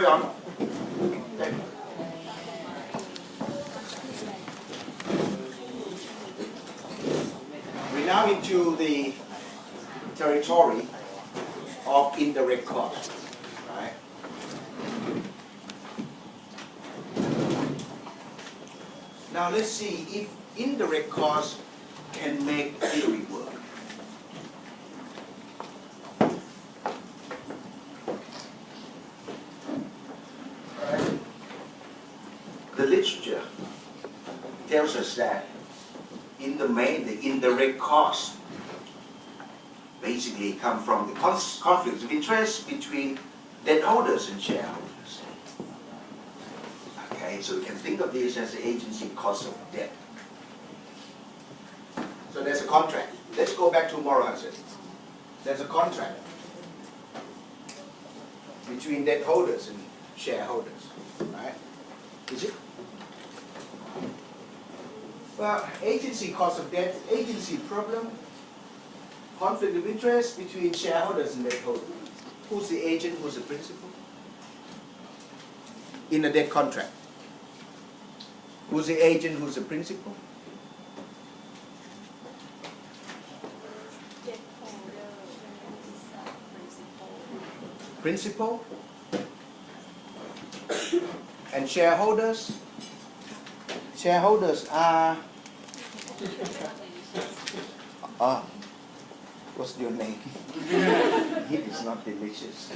carry on. Okay. We're now into the territory of indirect cost, right? Now let's see if indirect cost can make theory work. The literature tells us that in the main, the indirect costs basically come from the conflicts of interest between debt holders and shareholders. Okay, so we can think of this as the agency cost of debt. So there's a contract. Let's go back to moral hazard. There's a contract between debt holders and shareholders, right? Is it? Well, agency cost of debt, agency problem, conflict of interest between shareholders and debt holders. Who's the agent, who's the principal? In a debt contract. Who's the agent, who's the principal? Debt holder is a Principal? principal. And shareholders? Shareholders are... what's your name? It is not delicious.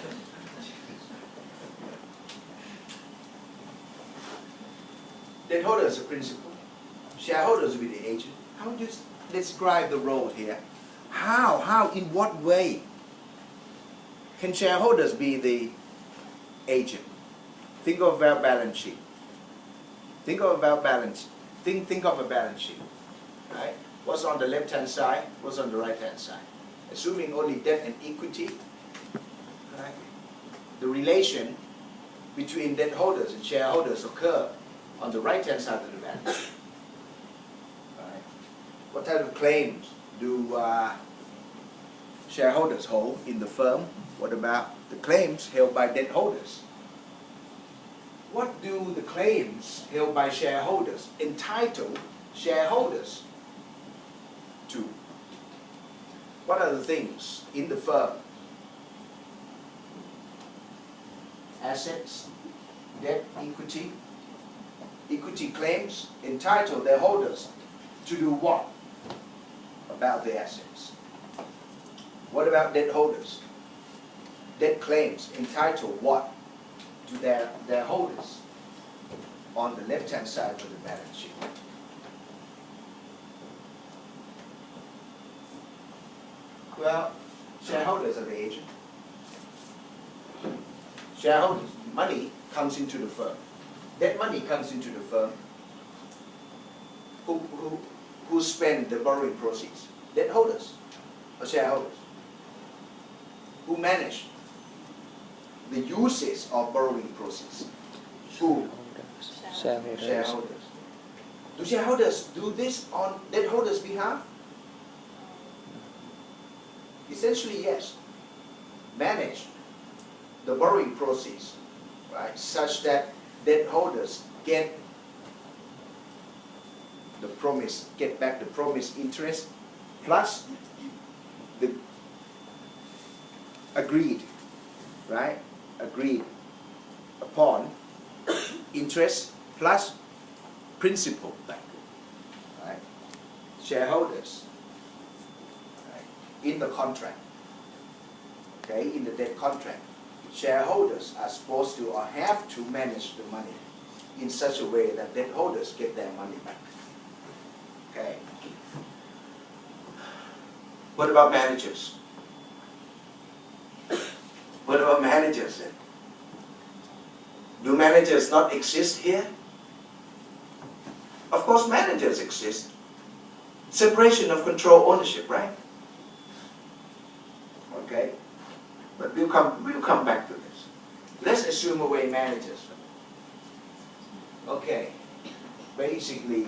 Debt holders are principal. Shareholders will be the agent. How do you describe the role here? How, in what way can shareholders be the agent? Think of a balance sheet. Think of a balance. Think of a balance sheet, right? What's on the left-hand side? What's on the right-hand side? Assuming only debt and equity, right? The relation between debt holders and shareholders occur on the right-hand side of the balance sheet. Right? What type of claims do shareholders hold in the firm? What about the claims held by debt holders? What do the claims held by shareholders entitle shareholders to? What are the things in the firm? Assets, debt, equity. Equity claims entitle their holders to do what about the assets? What about debt holders? Debt claims entitle what to their holders on the left-hand side of the balance sheet? Well, shareholders are the agent. Shareholders, money comes into the firm. That money comes into the firm. Who spend the borrowing proceeds? Debt holders or shareholders? Who manage the uses of borrowing proceeds? Who? Shareholders. Do shareholders do this on debt holders' behalf? Essentially, yes. Manage the borrowing proceeds, right, such that debt holders get back the promised interest plus the agreed upon interest plus principal back, right? Shareholders, right, in the contract, okay, in the debt contract, shareholders are supposed to or have to manage the money in such a way that debt holders get their money back. Okay. What about managers? What about managers then? Do managers not exist here? Of course managers exist. Separation of control ownership, right? Okay. But we'll come back to this. Let's assume away managers. Okay. Basically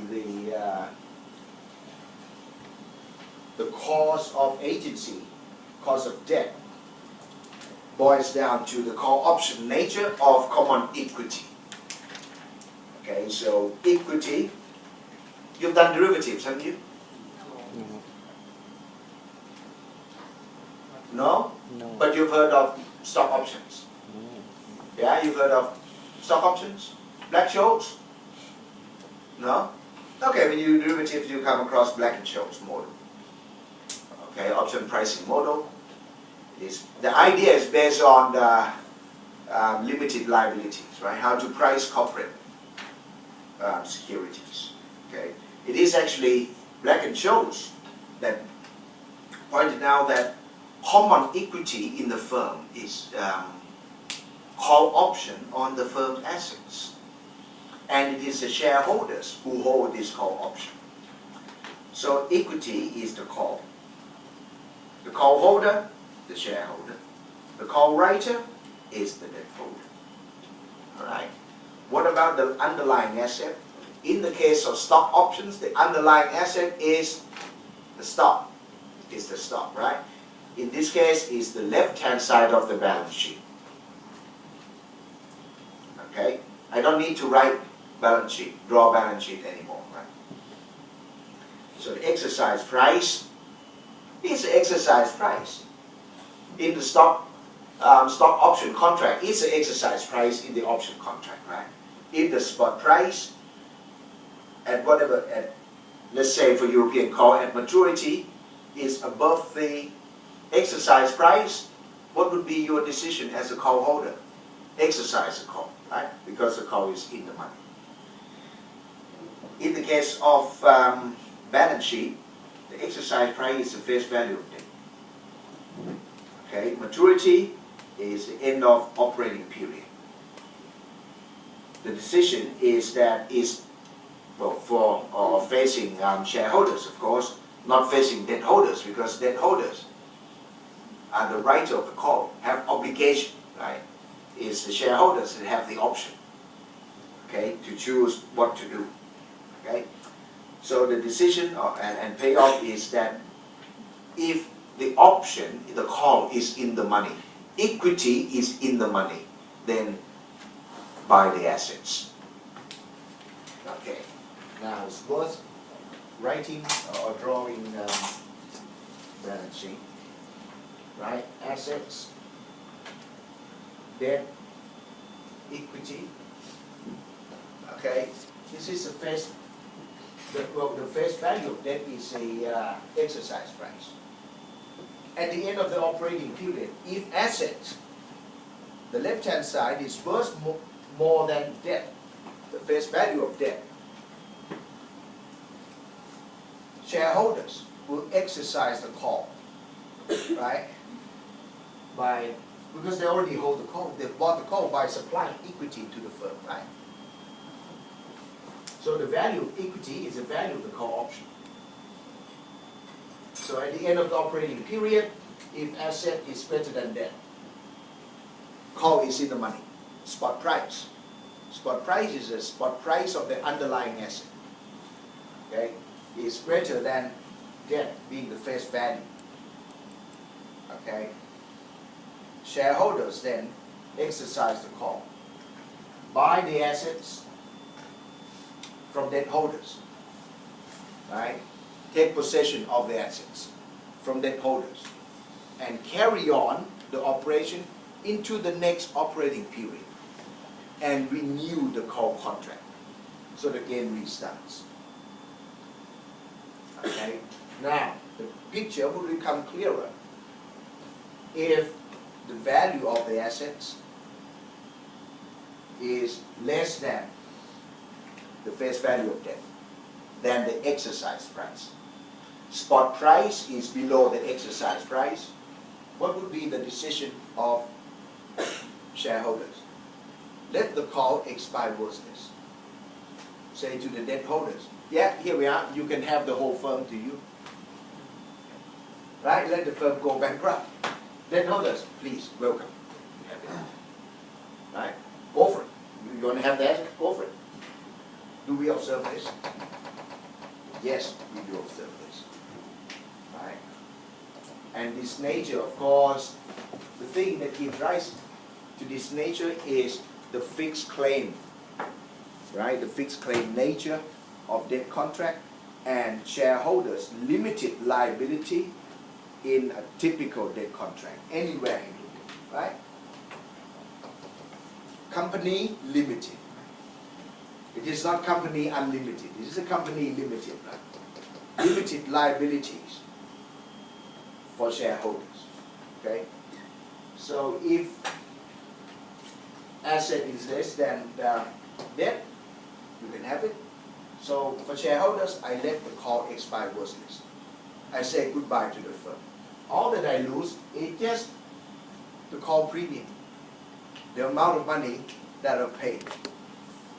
the cause of agency, cause of debt, boils down to the call option nature of common equity. Okay, so equity, you've done derivatives, haven't you? No? No. But you've heard of stock options. Yeah, you've heard of stock options? Black-Scholes? No? Okay, when you do derivatives, you come across Black-Scholes model. Okay, option pricing model. The idea is based on the limited liabilities, right? How to price corporate securities. Okay, it is actually Black-Scholes that pointed out that common equity in the firm is call option on the firm's assets, and it is the shareholders who hold this call option. So equity is the call. The call holder, the shareholder. The call writer is the debt holder. All right. What about the underlying asset? In the case of stock options, the underlying asset is the stock. Is the stock, right? In this case, is the left-hand side of the balance sheet. Okay. I don't need to write balance sheet, draw balance sheet anymore, right? So the exercise price is the exercise price. In the stock option contract, it's the exercise price in the option contract, right? If the spot price at whatever, let's say for European call at maturity is above the exercise price, what would be your decision as a call holder? Exercise the call, right? Because the call is in the money. In the case of balance sheet, the exercise price is the face value of debt. Okay, maturity is the end of operating period. The decision is that is for facing shareholders, of course, not facing debt holders, because debt holders are the writer of the call, have obligation, right? It's the shareholders that have the option, okay, to choose what to do, okay? So the decision and payoff is that if the option, the call is in the money, equity is in the money, then buy the assets. Okay, now it's worth writing or drawing balance sheet, right? Assets, debt, equity. Okay, this is the face. The face value of debt is a exercise price. At the end of the operating period, if assets, the left-hand side is worth more than debt, the face value of debt, shareholders will exercise the call, right? Because they already hold the call, they've bought the call by supplying equity to the firm, right? So the value of equity is the value of the call option. So at the end of the operating period, if asset is greater than debt, call is in the money. Spot price. Spot price is the spot price of the underlying asset. Okay? Is greater than debt being the face value. Okay? Shareholders then exercise the call. Buy the assets from debt holders. Right? Take possession of the assets from debt holders and carry on the operation into the next operating period and renew the call contract so the game restarts. Okay? Now, the picture will become clearer if the value of the assets is less than the face value of debt, than the exercise price. Spot price is below the exercise price. What would be the decision of shareholders? Let the call expire worthless. Say to the debt holders, yeah, here we are, you can have the whole firm to you. Right? Let the firm go bankrupt. Debt holders, please, welcome. Have it. Right? Go for it. You want to have the asset? Go for it. Do we observe this? Yes, we do observe this. Right? And this nature, of course, the thing that gives rise to this nature is the fixed claim, right? The fixed claim nature of debt contract and shareholders' limited liability in a typical debt contract, anywhere included, right? Company limited. It is not company unlimited. It is a company limited, right? Limited liabilities for shareholders, okay? So if asset is less than the debt, you can have it. So for shareholders, I let the call expire worthless. I say goodbye to the firm. All that I lose is just the call premium, the amount of money that are paid,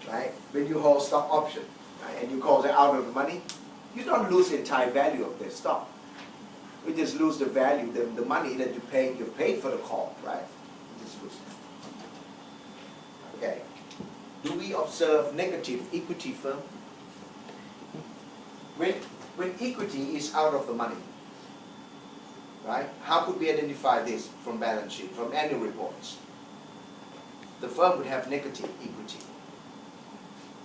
right? When you hold stock option, right, and you call it out of the money, you don't lose the entire value of the stock. You just lose the value, the money that you paid for the call, right? You just lose it. Okay. Do we observe negative equity firm? When equity is out of the money, right? How could we identify this from balance sheet, from annual reports? The firm would have negative equity.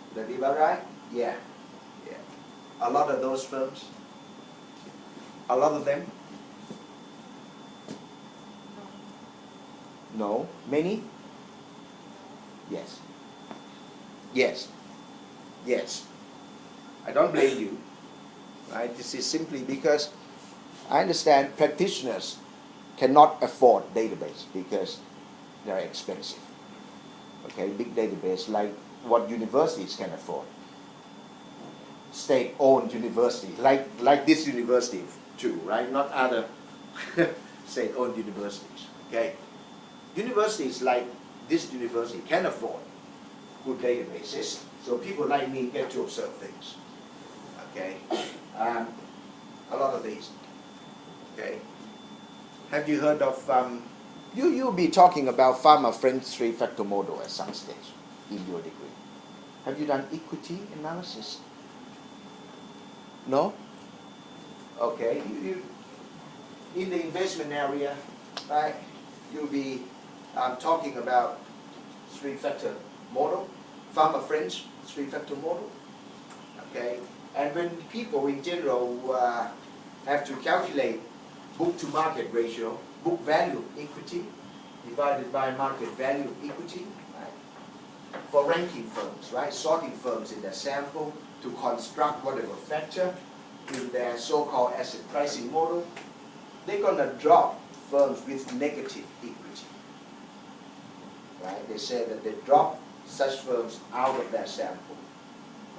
Would that be about right? Yeah. Yeah. A lot of those firms, a lot of them? No. Many? Yes. Yes. Yes. I don't blame you. Right? This is simply because I understand practitioners cannot afford database because they're expensive. Okay, big database like what universities can afford. State-owned university, like this university too, right? Not other state-owned universities. Okay, universities like this university can afford good databases, so people like me get to observe things. Okay, a lot of these. Okay, have you heard of you'll be talking about farmer-friendly three-factor model at some stage in your degree. Have you done equity analysis? No? Okay, you in the investment area, right, you'll be talking about three-factor model, farmer-friendly three-factor model. Okay, and when people in general have to calculate book-to-market ratio, book value of equity divided by market value of equity, right? For ranking firms, right? Sorting firms in their sample to construct whatever factor in their so-called asset pricing model, they're going to drop firms with negative equity. Right? They say that they drop such firms out of their sample,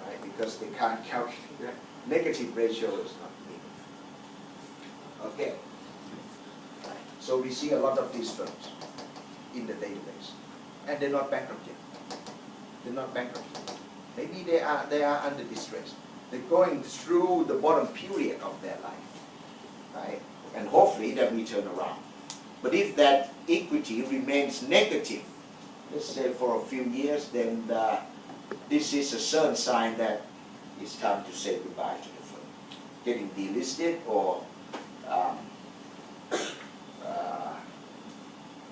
right? Because they can't calculate. Negative ratio is not meaningful. Okay. So we see a lot of these firms in the database, and they're not bankrupt yet. They're not bankrupt yet. Maybe they are under distress. They're going through the bottom period of their life, right? And hopefully that will turn around. But if that equity remains negative, let's say for a few years, then this is a certain sign that it's time to say goodbye to the firm, getting delisted or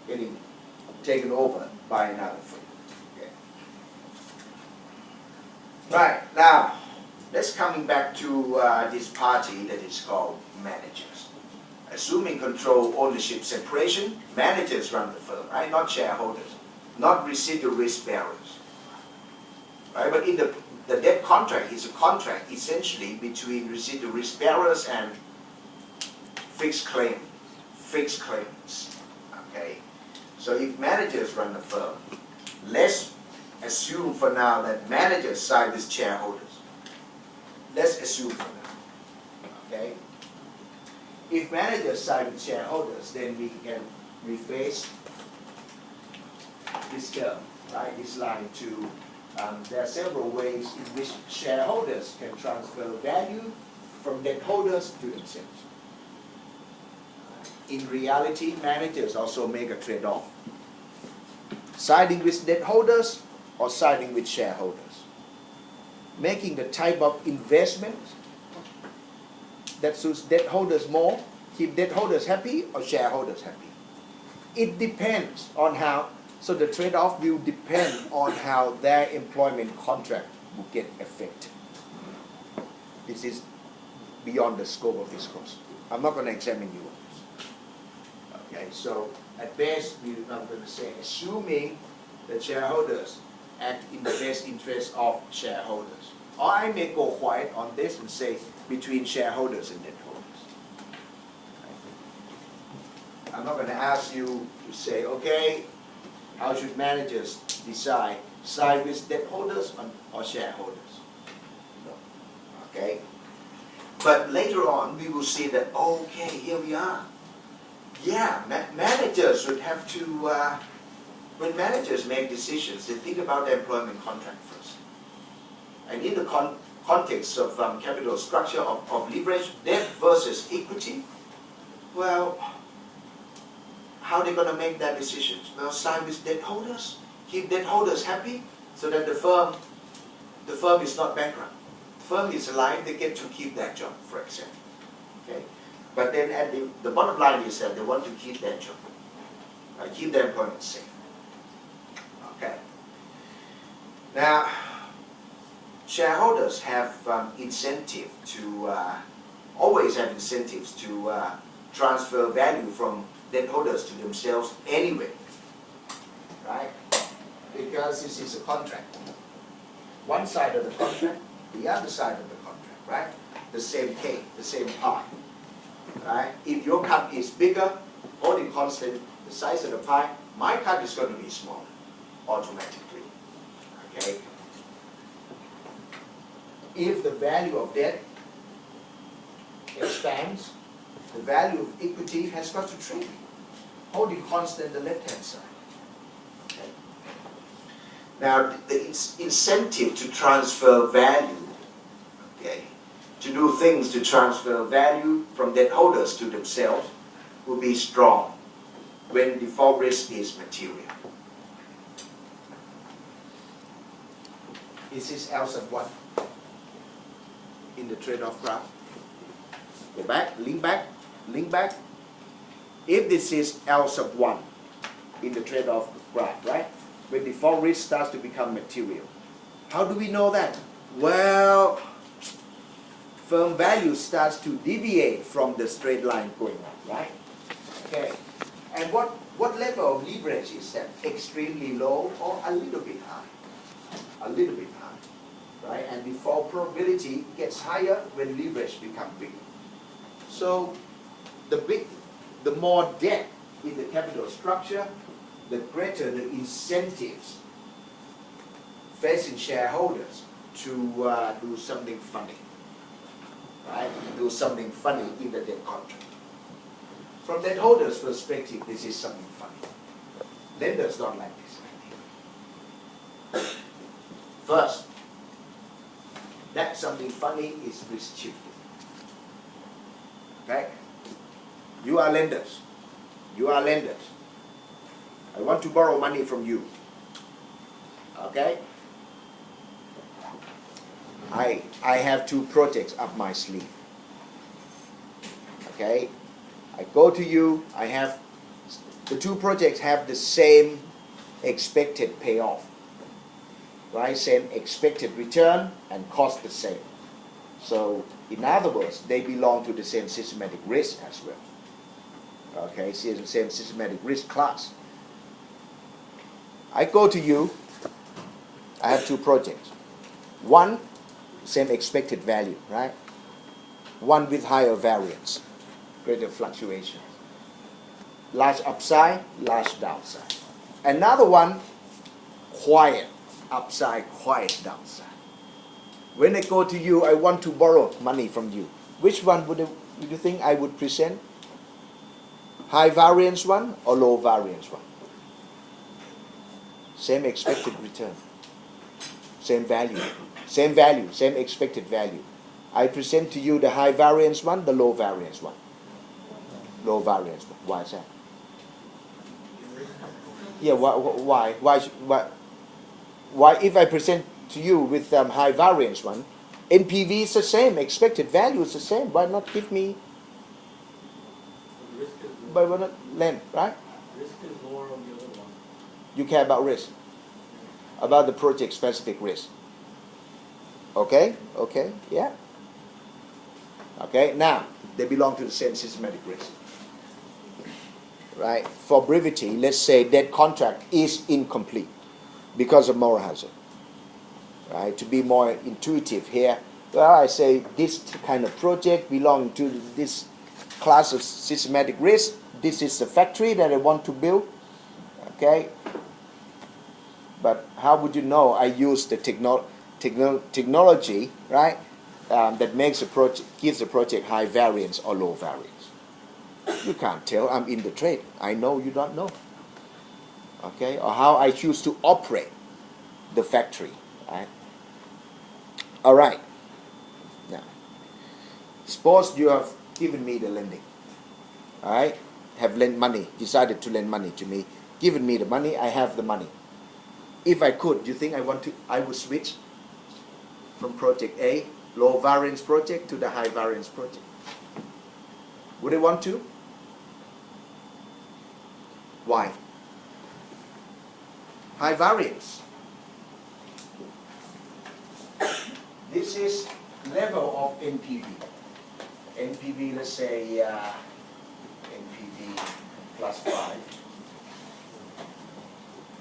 getting taken over by another firm. Okay. Right, now let's coming back to this party that is called managers. Assuming control, ownership, separation, managers run the firm, right? Not shareholders, not residual risk bearers. Right? But in the debt contract is a contract essentially between residual risk bearers and fixed claims. Okay. So if managers run the firm, let's assume for now that managers side with shareholders. Let's assume for now. Okay. If managers side with shareholders, then we can rephrase this term, right? This line to there are several ways in which shareholders can transfer value from debt holders to themselves. In reality, managers also make a trade-off. Siding with debt holders or siding with shareholders. Making the type of investment that suits debt holders more, keep debt holders happy or shareholders happy. It depends on how, so the trade-off will depend on how their employment contract will get affected. This is beyond the scope of this course. I'm not going to examine you on this. Okay, so at best, I'm going to say, assuming that shareholders act in the best interest of shareholders. Or I may go quiet on this and say between shareholders and debt holders. I'm not going to ask you to say, okay, how should managers decide, side with debt holders or shareholders? No. Okay? But later on, we will see that, okay, here we are. Yeah, managers would have to, when managers make decisions, they think about the employment contract first. And in the context of capital structure of leverage, debt versus equity, well, how are they going to make that decisions? Well, sign with debt holders, keep debt holders happy, so that the firm is not bankrupt. The firm is alive, they get to keep that job, for example. Okay? But then at the bottom line is that they want to keep that job, keep their employment safe. Okay. Now, shareholders have incentive to, always have incentives to transfer value from debt holders to themselves anyway, right? Because this is a contract. One side of the contract, the other side of the contract, right? The same cake, the same pie, right? If your cut is bigger, holding constant the size of the pie, my cut is going to be smaller automatically, okay? If the value of debt expands, the value of equity has got to shrink, holding constant the left-hand side. Okay. Now, the incentive to transfer value, okay, to do things to transfer value from debt holders to themselves will be strong when default risk is material. Is this L sub 1 in the trade-off graph? Go back, link back, link back. If this is L sub 1 in the trade-off graph, right? When default risk starts to become material. How do we know that? Well, firm value starts to deviate from the straight line going on, right? Okay. And what level of leverage is that? Extremely low or a little bit high? A little bit high, right? And default probability gets higher when leverage becomes bigger. So the more debt in the capital structure, the greater the incentives facing shareholders to do something funny, right? Do something funny in the debt contract. From debt holders' perspective, this is something funny. Lenders don't like this. First, that something funny is risk shifting. Okay? You are lenders. You are lenders. I want to borrow money from you. Okay? I have two projects up my sleeve. Okay? I go to you, the two projects have the same expected payoff. Right? Same expected return and cost the same. So, in other words, they belong to the same systematic risk as well. Okay, same systematic risk class. I go to you, I have two projects. One, same expected value, right? One with higher variance, greater fluctuation. Large upside, large downside. Another one, quiet upside, quiet downside. When I go to you, I want to borrow money from you. Which one would you think I would present? High variance one or low variance one? Same expected return. Same value, same expected value. I present to you the high variance one, the low variance one. Low variance one. Why is that? Yeah, why if I present to you with high variance one, NPV is the same, expected value is the same. Why not give me? Why not lend, right? Risk is lower on the other one. You care about risk, about the project specific risk. Okay, okay, yeah. Okay, now they belong to the same systematic risk. Right? For brevity, let's say that contract is incomplete because of moral hazard. Right? To be more intuitive here, well, I say this kind of project belongs to this class of systematic risk. This is the factory that I want to build. Okay? But how would you know I use the technology, right, that makes a project, gives the project high variance or low variance? You can't tell. I'm in the trade. I know you don't know. Okay? Or how I choose to operate the factory, right? All right. Now, suppose you have given me the lending. All right? Have lent money, decided to lend money to me, given me the money, I have the money. If I could, do you think I would switch from project A, low variance project, to the high variance project? Would I want to? Why? High variance. This is level of NPV. NPV, let's say NPV plus 5.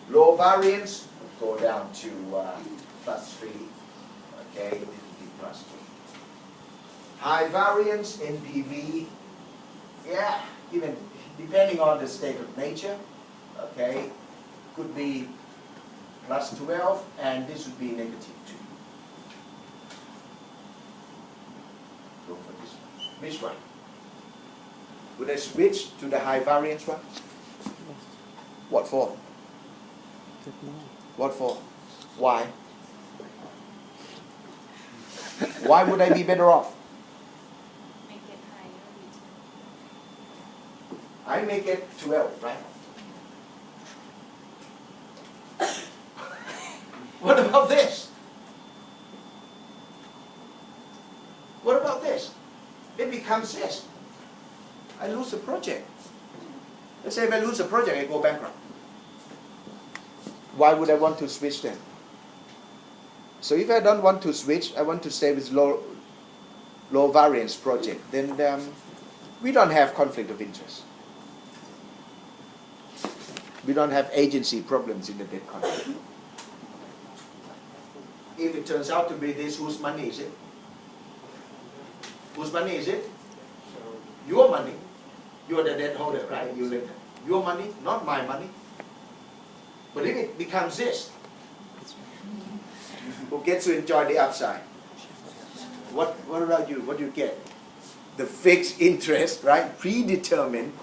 Low variance go down to plus 3. Okay, it will be plus 3. High variance NPV, yeah, even depending on the state of nature, okay, could be plus 12, and this would be negative 2. Go for this one. Which one? Would I switch to the high variance one? What for? What for? Why? Why would I be better off? Make it higher return. I make it 12, right? What about this? What about this? It becomes this. I lose a project. Let's say if I lose a project, I go bankrupt. Why would I want to switch then? So if I don't want to switch, I want to stay with low variance project, then we don't have conflict of interest. We don't have agency problems in the debt contract. If it turns out to be this, whose money is it? Whose money is it? Your money. You are the debt holder, right? You lend your money, not my money. But if it becomes this, who gets to enjoy the upside? What about you? What do you get? The fixed interest, right? Predetermined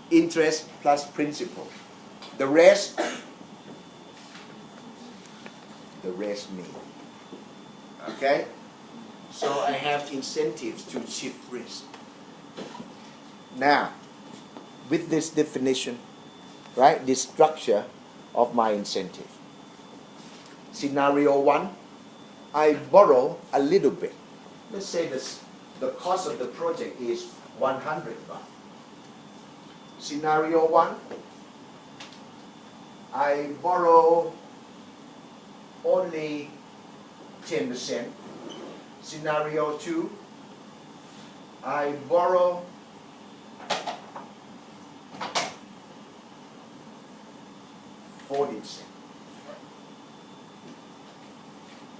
interest plus principal. The rest me. Okay? So I have incentives to shift risk. Now, with this definition, right, this structure of my incentive. Scenario 1, I borrow a little bit. Let's say the cost of the project is 100 baht. Scenario 1, I borrow only 10%. Scenario 2, I borrow 40%.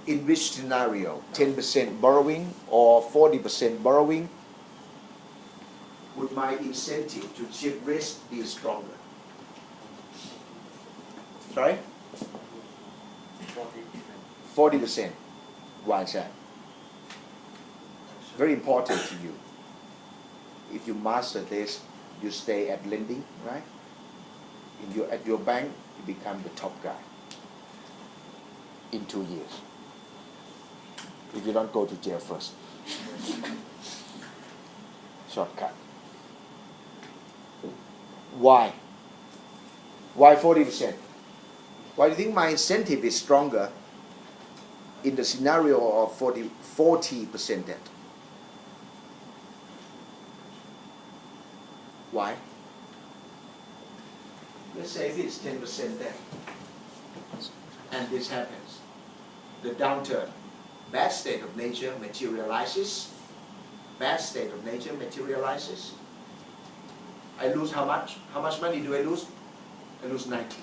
In which scenario, 10% borrowing or 40% borrowing, would my incentive to shift risk be stronger? Sorry? 40%. Why is that? Very important to you. If you master this, you stay at lending, right? At your bank, you become the top guy in 2 years. If you don't go to jail first. Shortcut. Why? Why 40%? Why do you think my incentive is stronger in the scenario of 40% debt? Let's say this 10% there. And this happens. The downturn. Bad state of nature materializes. Bad state of nature materializes. I lose how much? How much money do I lose? I lose 90.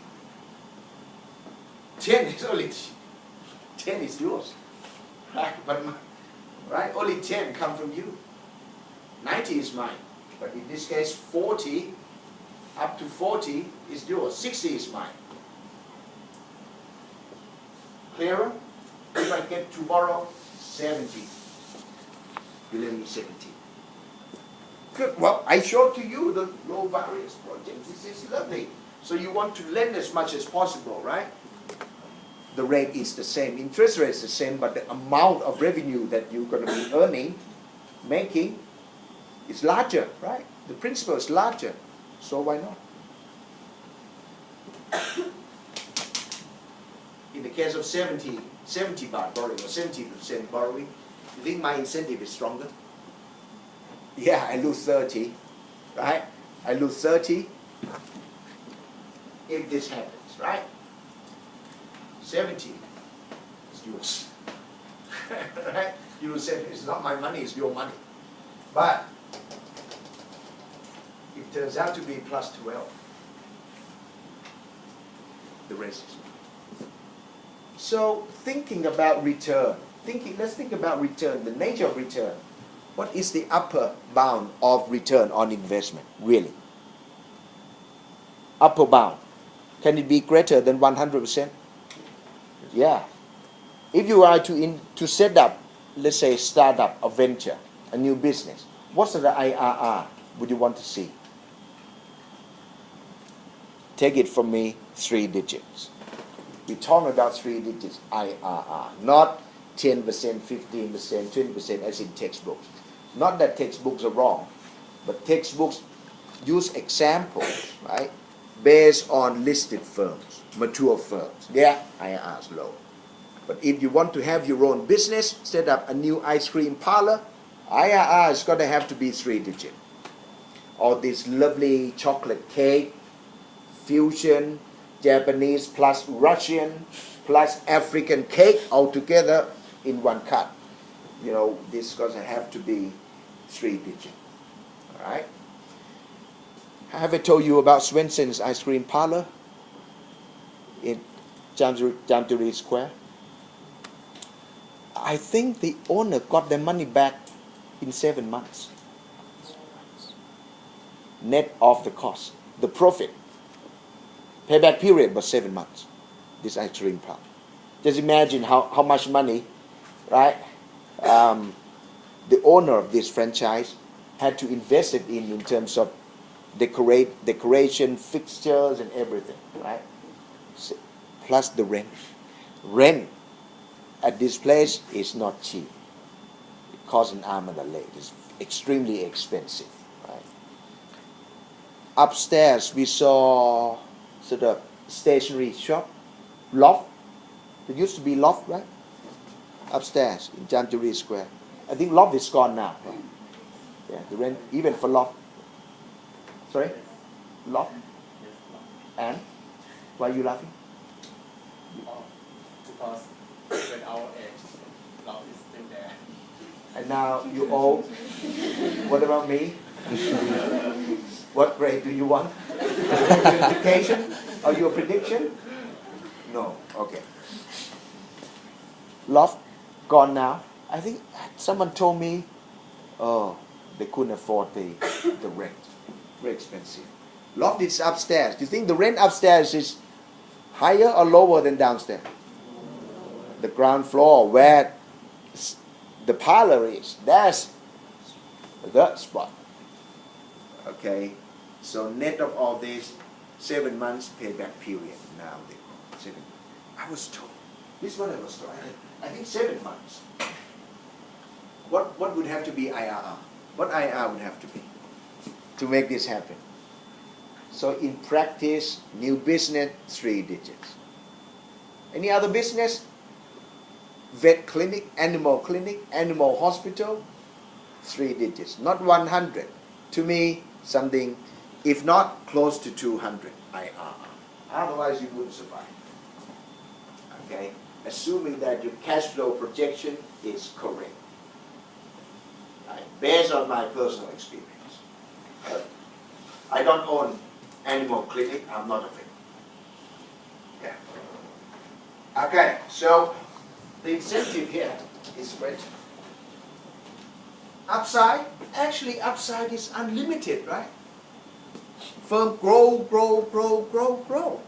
10 is only 10 is yours. Right? But right? Only 10 come from you. 90 is mine. But in this case 40 up to 40 is yours. 60 is mine. Clearer? If I get tomorrow 70, you lend me 70. Good. Well, I showed to you the low variance project. This is lovely. So you want to lend as much as possible, right? The rate is the same. Interest rate is the same, but the amount of revenue that you're going to be earning, making, is larger, right? The principal is larger. So why not? In the case of 70 baht borrowing or 70% borrowing, you think my incentive is stronger? Yeah, I lose 30, right? I lose 30 if this happens, right? 70 is yours, right? You will say, it's not my money, it's your money. But it turns out to be plus 12. The rest is mine. So thinking about return, let's think about return, the nature of return. What is the upper bound of return on investment, really? Upper bound. Can it be greater than 100%? Yeah. If you are to set up, let's say, start up a venture, a new business, what's the IRR would you want to see? Take it from me, 3 digits. We're talking about 3 digits IRR, not 10%, 15%, 20% as in textbooks. Not that textbooks are wrong, but textbooks use examples, right, based on listed firms, mature firms. Their IRR is low. But if you want to have your own business, set up a new ice cream parlor, IRR is going to have to be 3 digits. Or this lovely chocolate cake, fusion, Japanese plus Russian plus African cake all together in one cut. You know, this is going to have to be 3 digits. All right? Have I told you about Swenson's ice cream parlor in Jamturi Square? I think the owner got their money back in 7 months. Net of the cost. The profit. Payback period was 7 months. This ice cream parlor. Just imagine how much money, right? The owner of this franchise had to invest it in terms of decoration, fixtures, and everything, right? Plus the rent. Rent at this place is not cheap. It costs an arm and a leg. It's extremely expensive, right? Upstairs we saw sort of stationery shop, loft. There used to be loft, right? Upstairs in Jamturi Square. I think loft is gone now. Right? Yeah, the rent even for loft. Sorry? Loft? And? Why are you laughing? Because when our age, love is still there. And now you old. What about me? What grade do you want? Education? Are you a prediction? No. Okay. Loft gone now. I think someone told me, oh, they couldn't afford the rent. Very expensive. Loft is upstairs. Do you think the rent upstairs is higher or lower than downstairs? The ground floor where the parlor is, that's the spot. Okay, so net of all this, 7 months payback period. Now they 7. I was told. This is what I was told. I think 7 months. What would have to be IRR? What IRR would have to be to make this happen? So in practice, new business, 3 digits. Any other business? Vet clinic, animal hospital, 3 digits. Not 100. To me, something If not, close to 200 IRR. Otherwise, you wouldn't survive. Okay? Assuming that your cash flow projection is correct. Right? Based on my personal experience. I don't own animal clinic, I'm not a vet. Yeah. Okay, so the incentive here is great. Upside, actually upside is unlimited, right? Firm grow, grow, grow, grow, grow.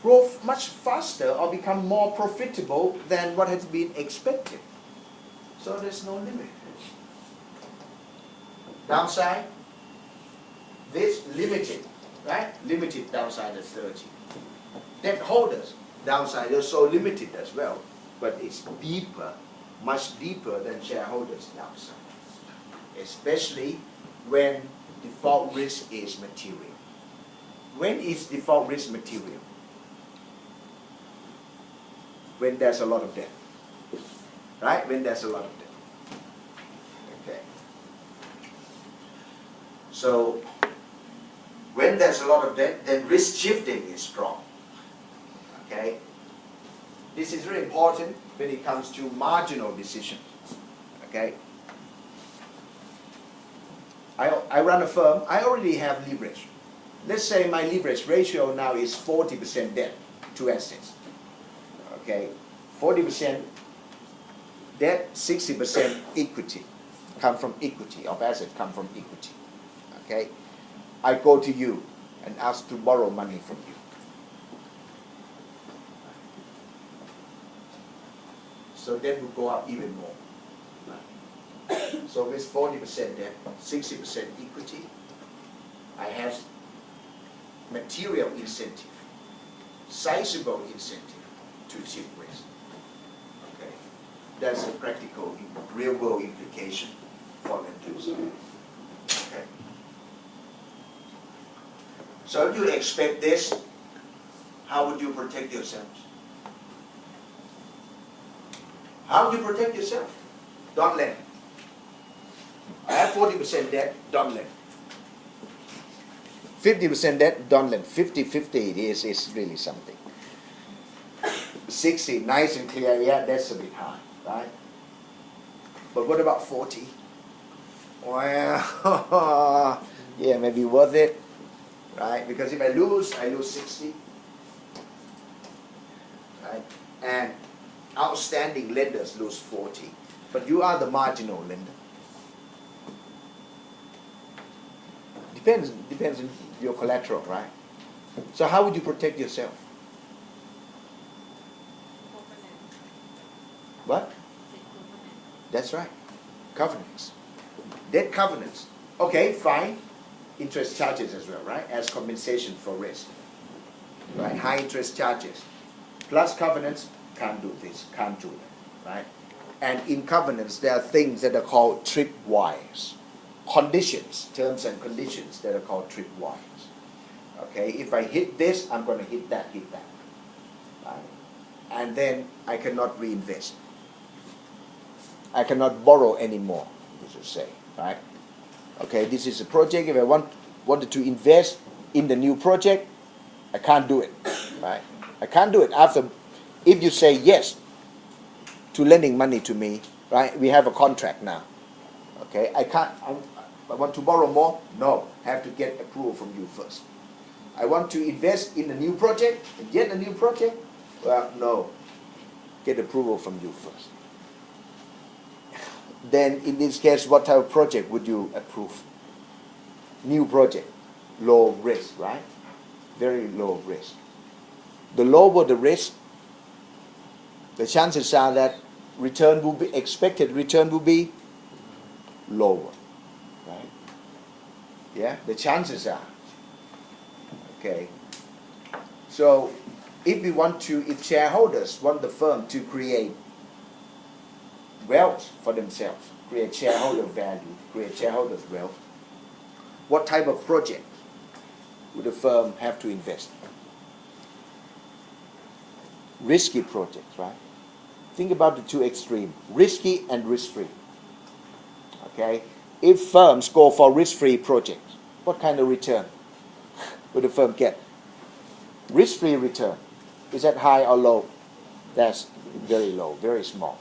Grow much faster or become more profitable than what has been expected. So there's no limit. Downside, this limited, right? Limited downside is 30. Debt holders, downside is so limited as well, but it's deeper, much deeper than shareholders' downside. Especially when default risk is material. When is default risk material? When there's a lot of debt. Right? When there's a lot of debt. Okay. So, when there's a lot of debt, then risk shifting is strong. Okay? This is very important when it comes to marginal decisions. Okay? I run a firm, I already have leverage. Let's say my leverage ratio now is 40% debt to assets. Okay, 40% debt, 60% equity, come from equity, of assets come from equity. Okay, I go to you and ask to borrow money from you. So debt will go up even more. So with 40% debt, 60% equity, I have material incentive, sizable incentive to achieve risk. Okay, that's a practical, real-world implication for lenders. Okay. So if you expect this, how would you protect yourselves? How would you protect yourself? Don't lend. I have 40% debt, don't lend. 50% debt, don't lend. 50-50 it is really something. 60, nice and clear, yeah, that's a bit high, right? But what about 40? Well, yeah, maybe worth it, right? Because if I lose 60, right? And outstanding lenders lose 40, but you are the marginal lender. Depends on your collateral, right? So how would you protect yourself? What? That's right. Covenants. Debt covenants. Okay, fine. Interest charges as well, right? As compensation for risk. Right? High interest charges. Plus covenants, can't do this, can't do that. Right? And in covenants, there are things that are called tripwires. Conditions, terms and conditions that are called tripwires. Okay, if I hit this, I'm going to hit that. Right? And then I cannot reinvest. I cannot borrow anymore, you should say, right? Okay, this is a project. If I wanted to invest in the new project, I can't do it, right? I can't do it after. If you say yes to lending money to me, right? We have a contract now. Okay, I want to borrow more? No, have to get approval from you first. I want to invest in a new project, get a new project? Well, no, get approval from you first. Then in this case, what type of project would you approve? New project, low risk, right? Very low risk. The lower the risk, the chances are that expected return will be lower, right? Yeah, the chances are. Okay. So if shareholders want the firm to create wealth for themselves, create shareholder value, create shareholders' wealth, what type of project would the firm have to invest in? Risky projects, right? Think about the two extremes, risky and risk-free. Okay? If firms go for risk-free projects, What kind of return would the firm get? Risk-free return. Is that high or low? That's very low, very small.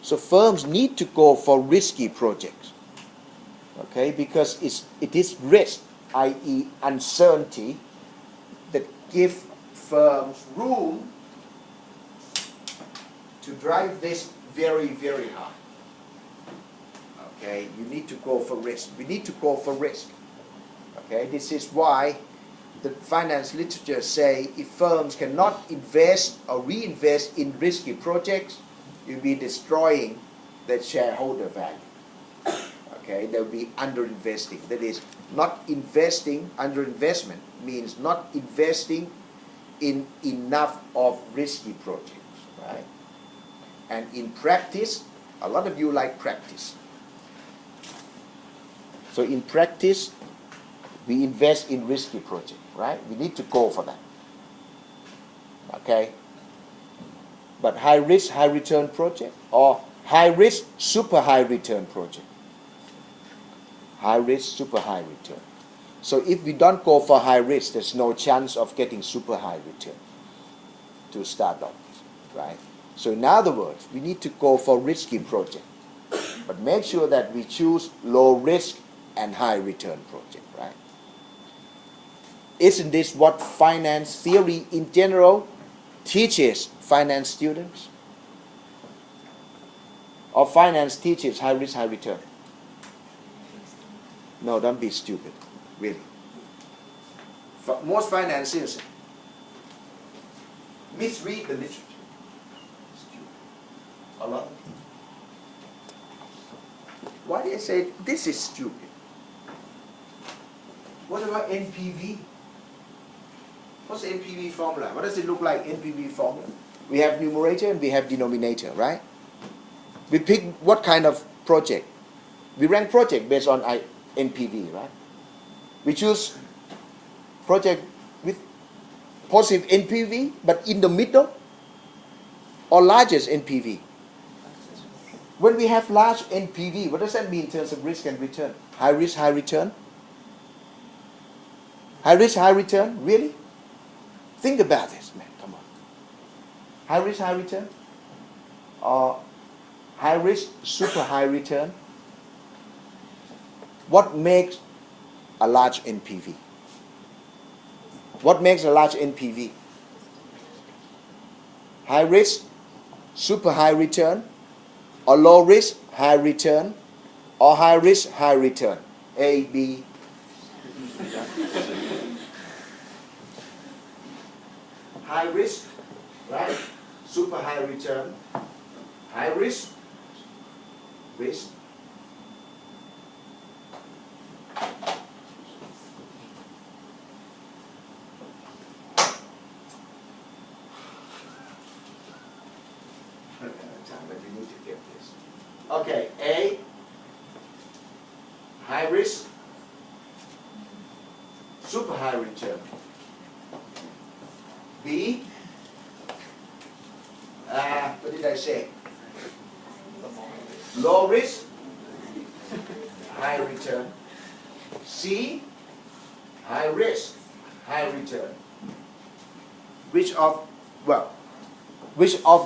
So firms need to go for risky projects, okay, because it is risk, i.e. uncertainty, that give firms room to drive this very, very high. Okay, you need to go for risk. We need to go for risk. Okay, this is why the finance literature say if firms cannot invest or reinvest in risky projects, you'll be destroying the shareholder value. Okay, they'll be underinvesting. That is, not investing, underinvestment means not investing in enough of risky projects, right? And in practice, a lot of you like practice. So in practice, we invest in risky projects, right? We need to go for that. Okay? But high risk, high return project or high risk, super high return project. High risk, super high return. So if we don't go for high risk, there's no chance of getting super high return to start off, right? So in other words, we need to go for risky project, but make sure that we choose low risk and high return project, right? Isn't this what finance theory in general teaches finance students? Or finance teaches high risk, high return? No, don't be stupid, really. Most financiers misread the literature. Stupid. A lot. Why do they say this is stupid? What about NPV? What's the NPV formula? What does it look like, NPV formula? We have numerator and we have denominator, right? We pick what kind of project. We rank project based on NPV, right? We choose project with positive NPV, but in the middle, or largest NPV. When we have large NPV, what does that mean in terms of risk and return? High risk, high return? High risk, high return? Really? Think about this, man. Come on. High risk, high return? Or high risk, super high return? What makes a large NPV? What makes a large NPV? High risk, super high return? Or low risk, high return? Or high risk, high return? A, B. High risk, right? Super high return. High risk, risk. But you need to get this. Okay, A, high risk, super high return. B, what did I say? Low risk, high return. C, high risk, high return. Which of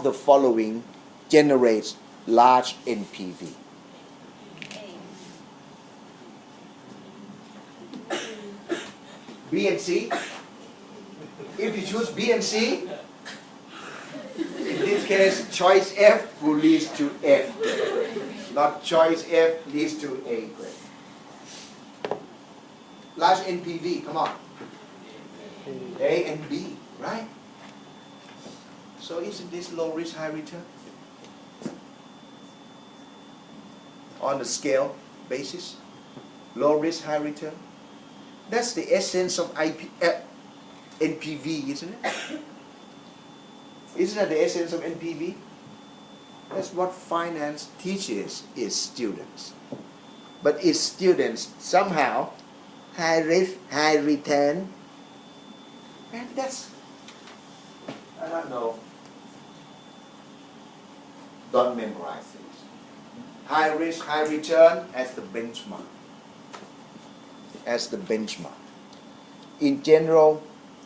the following generates large NPV? B and C. If you choose B and C, in this case, choice F will lead to F. Not choice F leads to A grade. Large NPV, come on. A and B, right? So isn't this low risk, high return? On the scale basis, low risk, high return. That's the essence of NPV, isn't it? Isn't that the essence of NPV? That's what finance teaches its students. But its students somehow high risk, high return. And that's, I don't know. Don't memorize it. High risk, high return as the benchmark. as the benchmark. In general,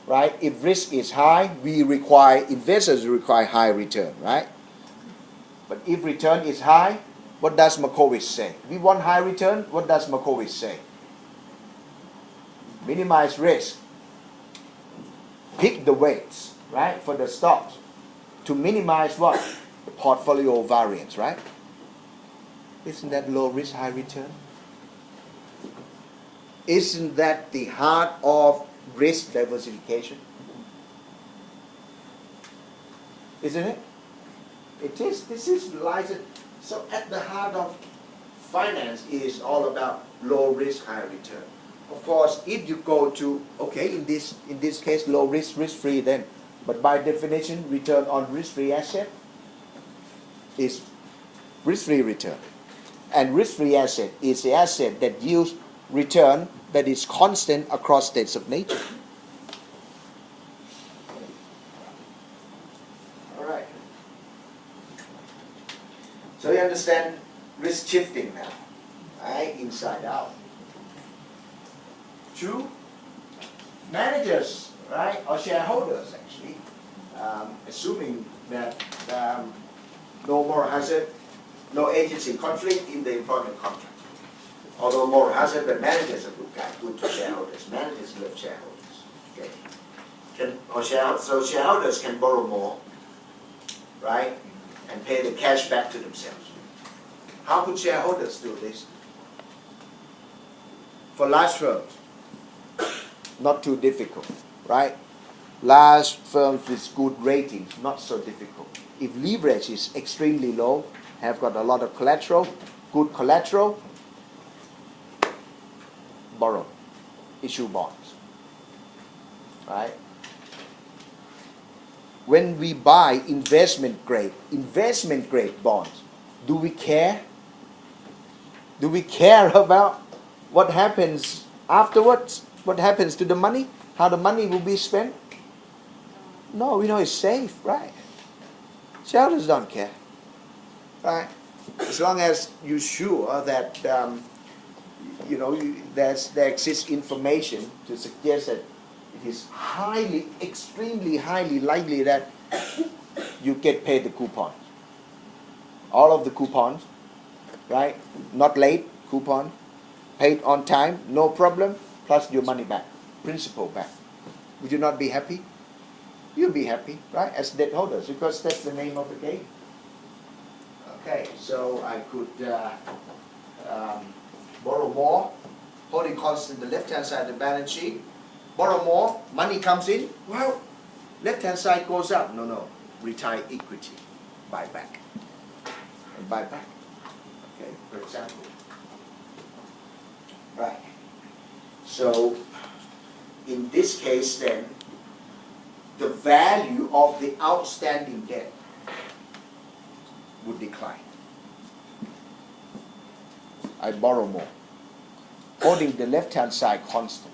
right, if risk is high, investors require high return, right? But if return is high, what does Markowitz say? We want high return, what does Markowitz say? Minimize risk. Pick the weights, right, for the stocks to minimize what? The portfolio variance, right? Isn't that low risk, high return? Isn't that the heart of risk diversification? Isn't it? It is. This is lies. So at the heart of finance is all about low risk, high return. Of course, if you go to, okay, in this case, low risk, risk free then, but by definition, return on risk free asset is risk free return. And risk free asset is the asset that yields return that is constant across states of nature. All right. So you understand risk shifting now, right? Inside out. Two, managers, right, or shareholders actually, assuming that no moral hazard, no agency conflict in the employment contract. Although moral hazard, but managers are good guys, good to shareholders. Managers love shareholders. Okay. So shareholders can borrow more, right, and pay the cash back to themselves. How could shareholders do this? For large firms, not too difficult, right? Large firms with good ratings, not so difficult. If leverage is extremely low, have got a lot of collateral, good collateral, borrow, issue bonds, right? When we buy investment grade bonds, do we care? Do we care about what happens afterwards? What happens to the money? How the money will be spent? No, we know it's safe, right? Shareholders don't care, right? As long as you're sure that there exists information to suggest that it is extremely highly likely that you get paid the coupons. All of the coupons, right? Not late coupon, paid on time, no problem, plus your money back, principal back. Would you not be happy? You'll be happy, right? As debt holders, because that's the name of the game. Okay, so I could borrow more, holding constant the left-hand side of the balance sheet. Borrow more, money comes in. Well, left-hand side goes up. No, retire equity, buy back, and buy back. Okay, for example. Right. So, in this case, then, the value of the outstanding debt would decline. I borrow more, holding the left-hand side constant.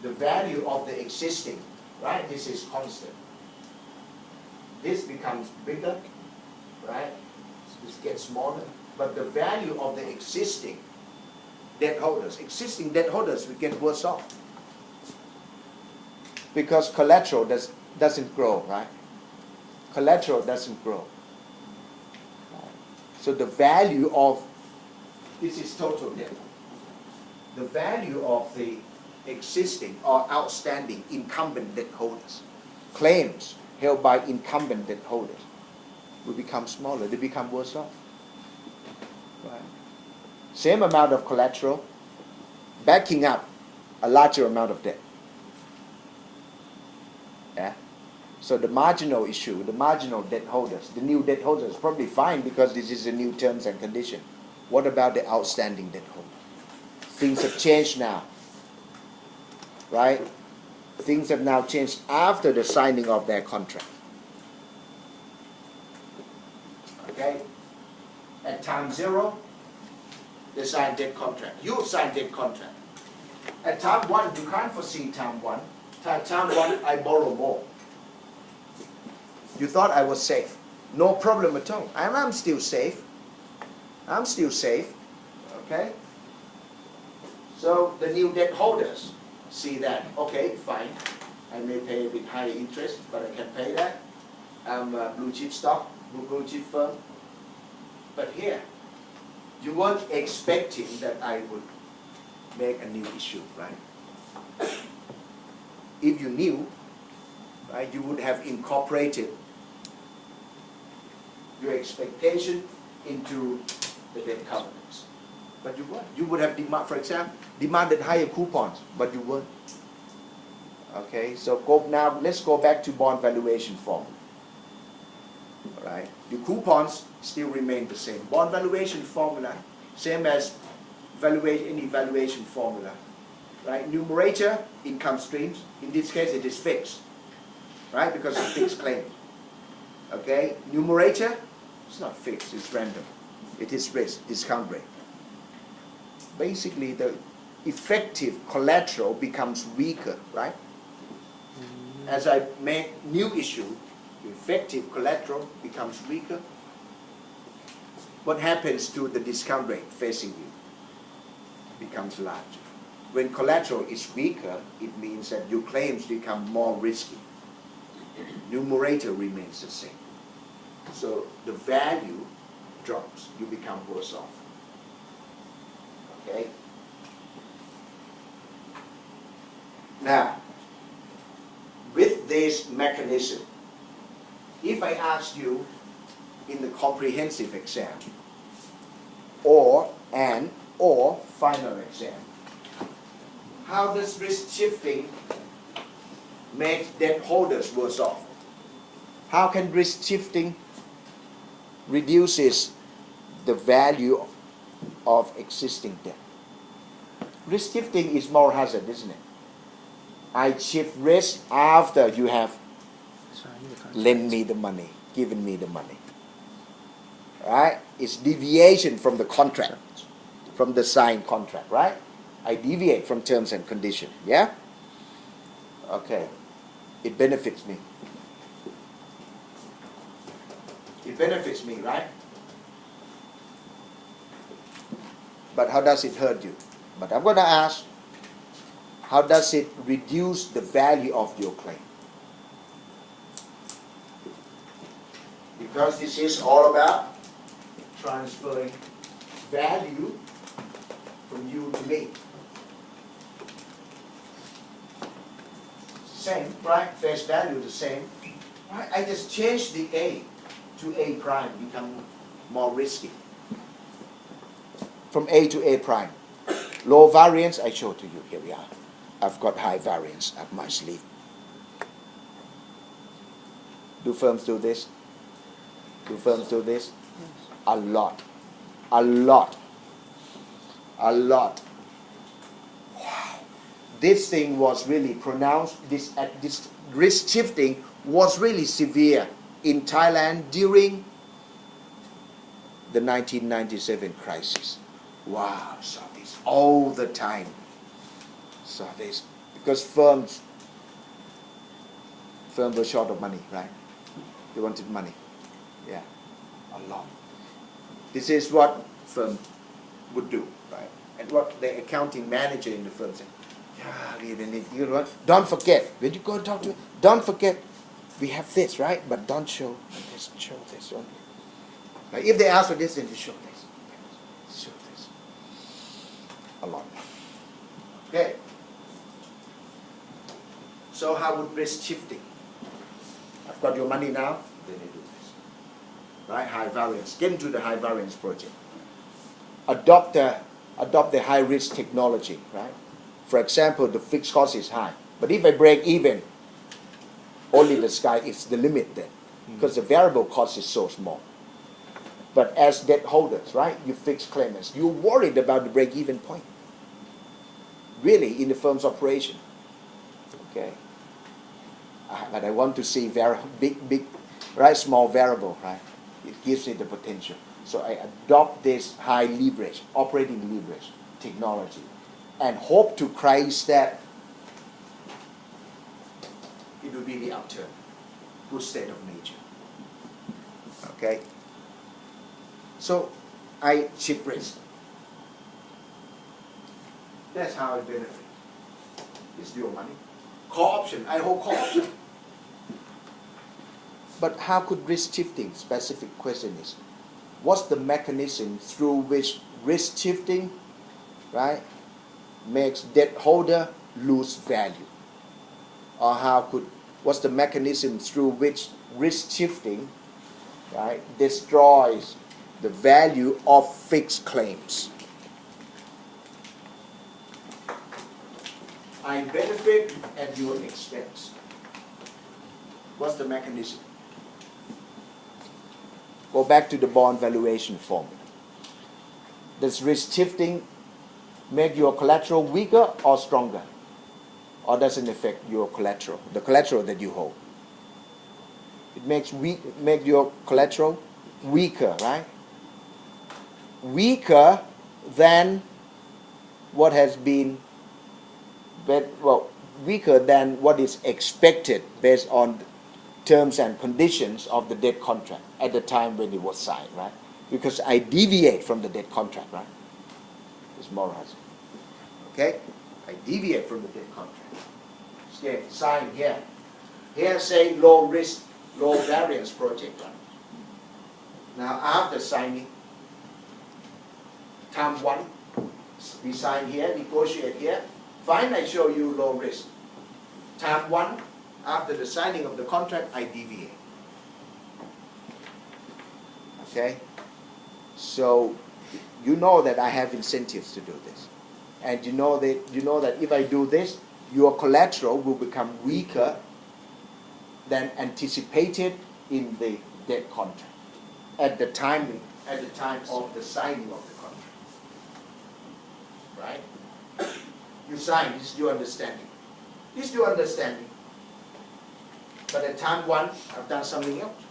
The value of the existing, right? This is constant. This becomes bigger, right? This gets smaller. But the value of the existing debt holders will get worse off. Because collateral doesn't grow, right? Collateral doesn't grow. So the value of, this is total debt. The value of the existing or outstanding incumbent debt holders, claims held by incumbent debt holders, will become smaller. They become worse off. Right. Same amount of collateral, backing up a larger amount of debt. Yeah? So the marginal issue, the marginal debt holders, the new debt holders, probably fine because this is a new terms and condition. What about the outstanding debt holder? Things have changed now. Right? Things have now changed after the signing of their contract. Okay? At time zero, they sign debt contract. You sign debt contract. At time one, you can't foresee time one. Time one, I borrow more. You thought I was safe. No problem at all. I'm still safe. I'm still safe. Okay? So the new debt holders see that, okay, fine. I may pay a bit higher interest, but I can pay that. I'm a blue chip stock, blue chip firm. But here, you weren't expecting that I would make a new issue, right? If you knew, right, you would have incorporated your expectation into the debt covenants. But you weren't. You would have, for example, demanded higher coupons, but you weren't. Okay, so now let's go back to bond valuation formula. All right, your coupons still remain the same. Bond valuation formula, same as any valuation formula. Right, numerator, income streams. In this case, it is fixed. Right, because it's fixed claim. Okay, numerator, it's not fixed, it's random. It is risk, discount rate. Basically, the effective collateral becomes weaker, right? As I make new issue, the effective collateral becomes weaker. What happens to the discount rate facing you? Becomes larger. When collateral is weaker, it means that your claims become more risky. Numerator remains the same. So the value drops, you become worse off. Okay? Now, with this mechanism, if I ask you in the comprehensive exam or final exam, how does risk shifting make debt holders worse off? How can risk shifting reduces the value of existing debt? Risk shifting is moral hazard, isn't it? I shift risk after you have lent me the money, given me the money. Right? It's deviation from the contract, from the signed contract, right? I deviate from terms and conditions, yeah? Okay. It benefits me. It benefits me, right? But how does it hurt you? But I'm going to ask, how does it reduce the value of your claim? Because this is all about transferring value from you to me. Same, right? Face value the same. Right? I just changed the A to A prime, become more risky. From A to A prime. Low variance, I show to you. Here we are. I've got high variance up my sleeve. Do firms do this? Do firms do this? A lot. A lot. A lot. Wow. This thing was really pronounced, this risk shifting was really severe in Thailand during the 1997 crisis. Wow, saw this all the time. Saw this because firms were short of money, right? They wanted money. Yeah, a lot. This is what firm would do, right? And what the accounting manager in the firm said, yeah, you know what? Don't forget, when you go and talk to me, don't forget, we have this, right? But don't show this, show this only. Like if they ask for this, then you show this. Show this. A lot. Okay. So how would risk shifting? I've got your money now, then you do this. Right? High variance. Get into the high variance project. Adopt the high risk technology, right? For example, the fixed cost is high. But if I break even, only the sky is the limit then. Because the variable cost is so small. But as debt holders, right, you fixed claimants, you're worried about the break-even point. Really, in the firm's operation. Okay? But I want to see big, right, small variable, right? It gives me the potential. So I adopt this high leverage, operating leverage technology, and hope to Christ that it will be the upturn, good state of nature. Okay? So I shift risk. That's how I benefit. It's your money. Call option. I hold call option. But how could risk shifting? Specific question is, what's the mechanism through which risk shifting, right, makes debt holder lose value? Or what's the mechanism through which risk shifting, right, destroys the value of fixed claims? I benefit at your expense. What's the mechanism? Go back to the bond valuation formula. Does risk shifting make your collateral weaker or stronger? Or does it affect your collateral, the collateral that you hold? It makes your collateral weaker, right? Weaker than what has been, weaker than what is expected based on terms and conditions of the debt contract at the time when it was signed, right? Because I deviate from the debt contract, right? It's more right. Okay? I deviate from the debt contract. Okay, sign here. Here say low risk, low variance project, right? Now after signing, time 1, we sign here, negotiate here. Fine, I show you low risk. Time 1, after the signing of the contract, I deviate. Okay? So you know that I have incentives to do this. And you know that if I do this, your collateral will become weaker than anticipated in the debt contract at the time of the signing of the contract. Right? You sign, this is your understanding. This is your understanding. But at time 1, I've done something else.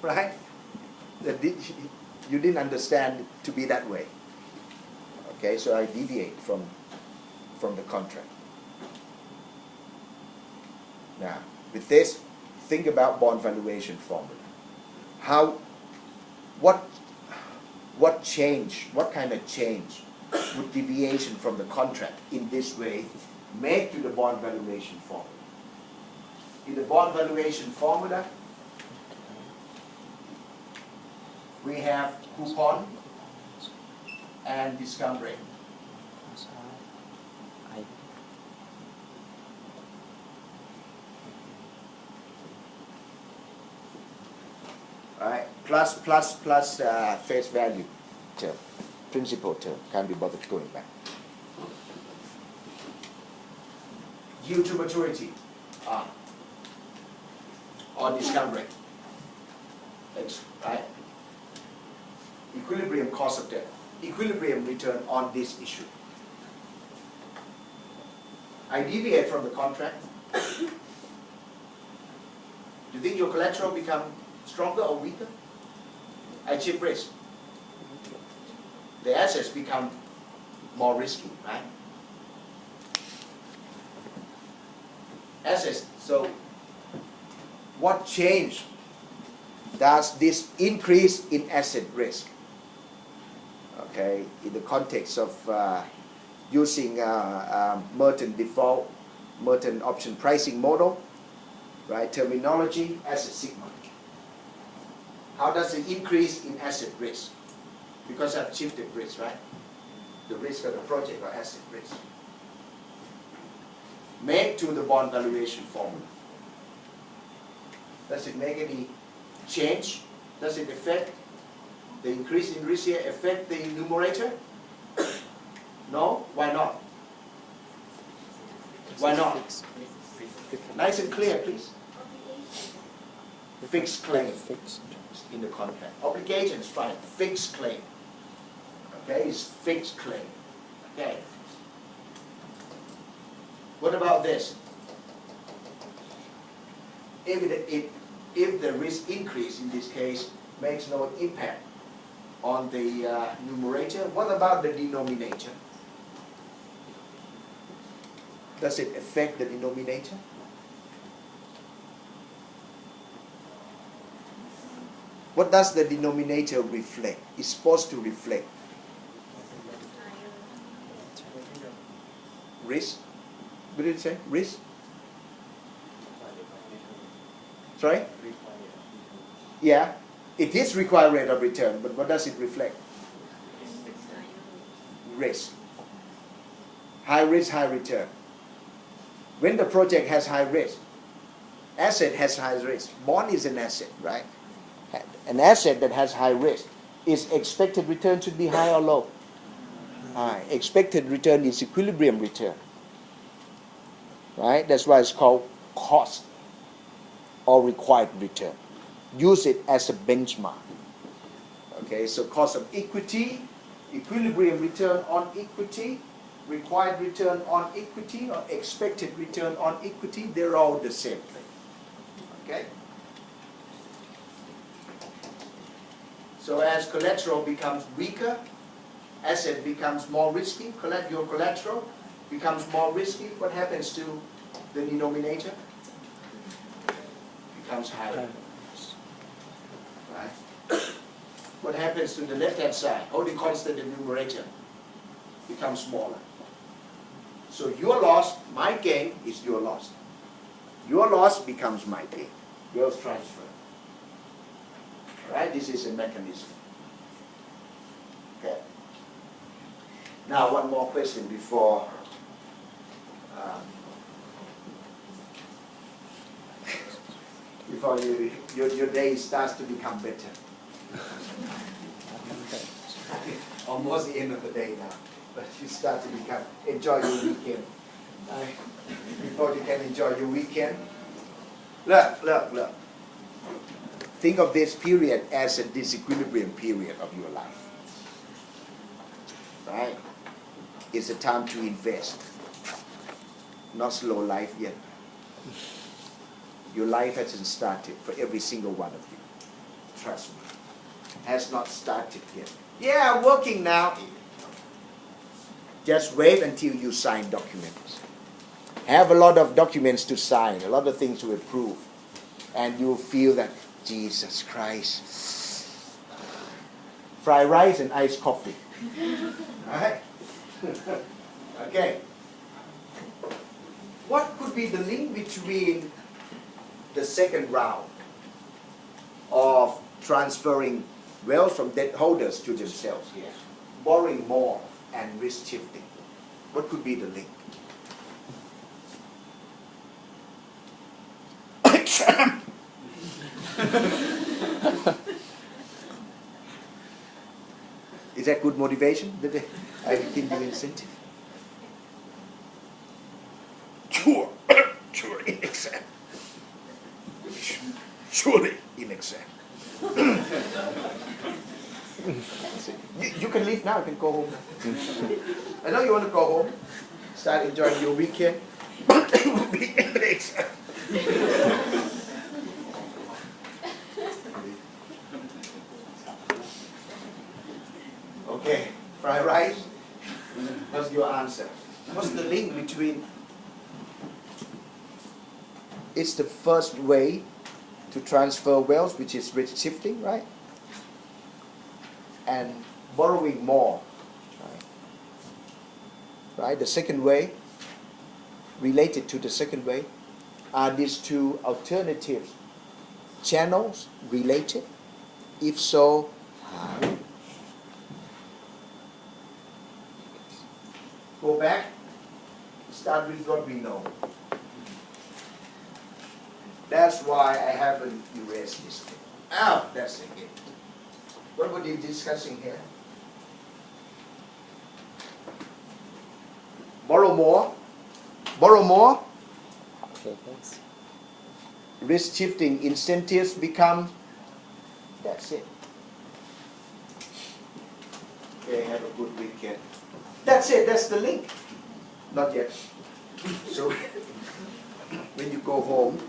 Right? You didn't understand it to be that way. Okay, so I deviate from the contract. Now, with this, think about bond valuation formula. What change, what kind of change would deviation from the contract in this way make to the bond valuation formula? In the bond valuation formula, we have coupon and discount rate. Alright, plus face value term, principal term, can't be bothered going back. Yield to maturity, or discount rate. X, right? Equilibrium cost of debt, equilibrium return on this issue. I deviate from the contract. Do you think your collateral become stronger or weaker? I shift risk. The assets become more risky, right? Assets. So, what change does this increase in asset risk? Okay, in the context of using Merton default, Merton option pricing model, right? Terminology, asset sigma. How does it increase in asset risk? Because I've shifted risk, right? The risk of the project or asset risk. Make to the bond valuation formula. Does it make any change? Does it affect the increase in risk here, affect the numerator? No? Why not? Why not? Nice and clear, please. Fixed claim in the contract. Obligation is fine. Fixed claim. Okay, it's fixed claim. Okay. What about this? If the risk increase in this case makes no impact on the numerator, what about the denominator? Does it affect the denominator? What does the denominator reflect? It's supposed to reflect risk. What did it say? Risk? Sorry? Yeah, it is required rate of return, but what does it reflect? Risk. High risk, high return. When the project has high risk, asset has high risk. Bond is an asset, right? An asset that has high risk, is expected return should be high or low? High. Expected return is equilibrium return. Right? That's why it's called cost or required return. Use it as a benchmark. Okay, so cost of equity, equilibrium return on equity, required return on equity, or expected return on equity, they're all the same thing. Okay? So as collateral becomes weaker, asset becomes more risky, your collateral becomes more risky, what happens to the denominator? Becomes higher. Right? What happens to the left-hand side? Holding constant, the numerator becomes smaller. So your loss, my gain, is your loss. Your loss becomes my gain. Wealth transfer. Alright, this is a mechanism. Okay. Now one more question before before your day starts to become better. Almost the end of the day now, but you start to enjoy your weekend. Before you can enjoy your weekend, look. Think of this period as a disequilibrium period of your life. Right? It's a time to invest. Not slow life yet. Your life hasn't started for every single one of you. Trust me. Has not started yet. Yeah, working now. Just wait until you sign documents. Have a lot of documents to sign, a lot of things to approve. And you'll feel that, Jesus Christ. Fried rice and iced coffee. Alright? Okay. What could be the link between the second round of transferring wealth from debt holders to themselves here? Borrowing more and risk shifting. What could be the link? Is that good motivation? I give you incentive. Sure, in exam. Surely in exam. You can leave now, you can go home. I know you want to go home, start enjoying your weekend. It will be in the exam. Okay, fried rice. What's your answer? What's the link between? It's the first way to transfer wealth, which is risk shifting, right? And borrowing more, right? The second way, related to the second way, are these two alternative channels related? If so, how? Go back, start with what we know. That's why I haven't erased this thing. Ah, that's it. What were they discussing here? Borrow more. Borrow more. Okay, thanks. Risk shifting incentives become. That's it. Okay, have a good weekend. That's it, that's the link. Not yet. So, when you go home,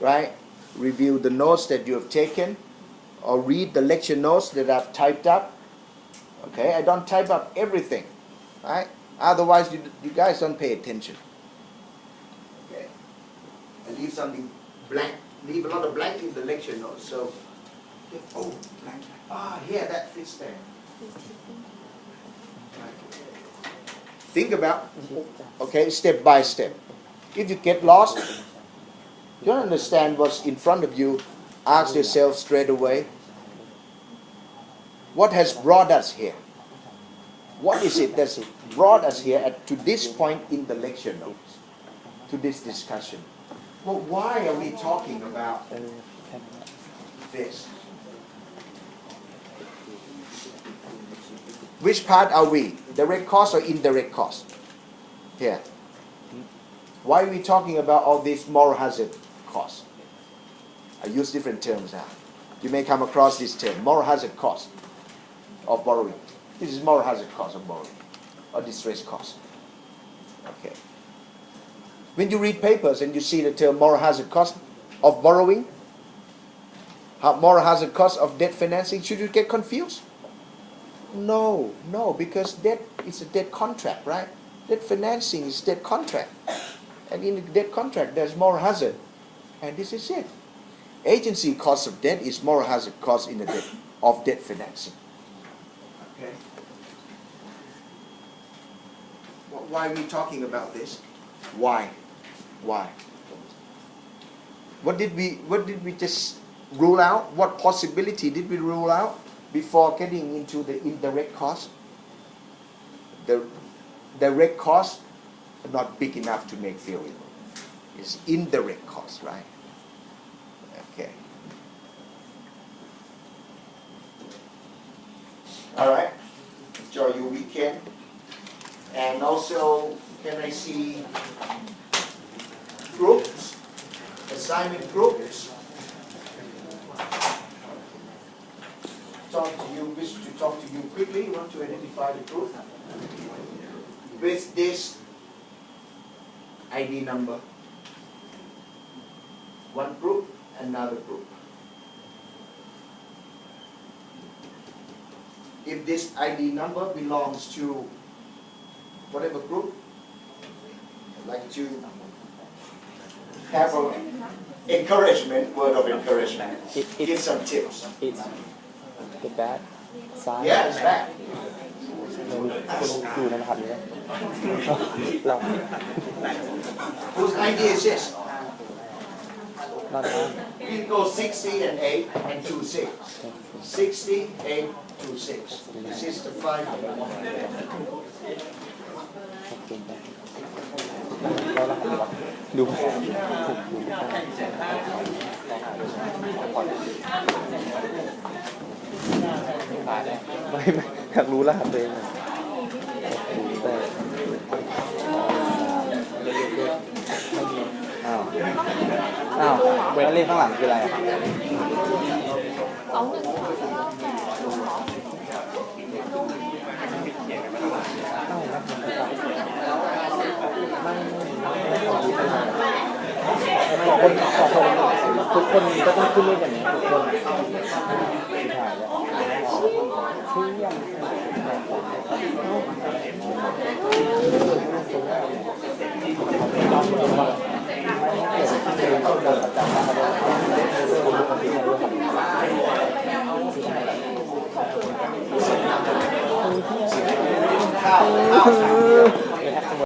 right, review the notes that you have taken, or read the lecture notes that I've typed up. Okay, I don't type up everything, right? Otherwise, you guys don't pay attention. Okay, I leave something blank, leave a lot of blank in the lecture notes. So, Oh, blank. Here, that fits there. Think about, okay, step by step. If you get lost, you don't understand what's in front of you, ask yourself straight away, what has brought us here? What is it that's brought us here to this point in the lecture notes, to this discussion? Well, why are we talking about this? Which part are we? Direct cost or indirect cost? Here. Why are we talking about all these moral hazard costs? I use different terms now. You may come across this term, moral hazard cost of borrowing. This is moral hazard cost of borrowing, or distress cost. Okay. When you read papers and you see the term moral hazard cost of borrowing, moral hazard cost of debt financing, should you get confused? No, because debt is a debt contract, right? Debt financing is debt contract. And in the debt contract, there's moral hazard. And this is it. Agency cost of debt is moral hazard cost in the debt of debt financing. Okay. Why are we talking about this? Why? What did we just rule out? What possibility did we rule out before getting into the indirect cost? The direct cost not big enough to make theory. It's indirect cost, right? Okay. All right. Enjoy your weekend. And also, can I see groups? Assignment groups. Wish to talk to you quickly. You want to identify the group with this ID number. One group, another group. If this ID number belongs to whatever group, I'd like to have an encouragement, word of encouragement. Give some tips. It's the back side. Yeah, it's back. อยู่ในรหัสนี้เรา Whose idea is this? ด้านล่าง We go 60 and 8 and 2, 6. 60, 8, 2, 6. This is the 5. แล้วรหัสอะไรวะดูไม่อยากรู้รหัสตัวเองแต่อ้าวแล้วเลขข้างหลังคืออะไรอ่ะทุกคนก็ต้องขึ้นเลขอย่างนี้ทุกคนสุดท้ายแล้วชื่อยังข้าว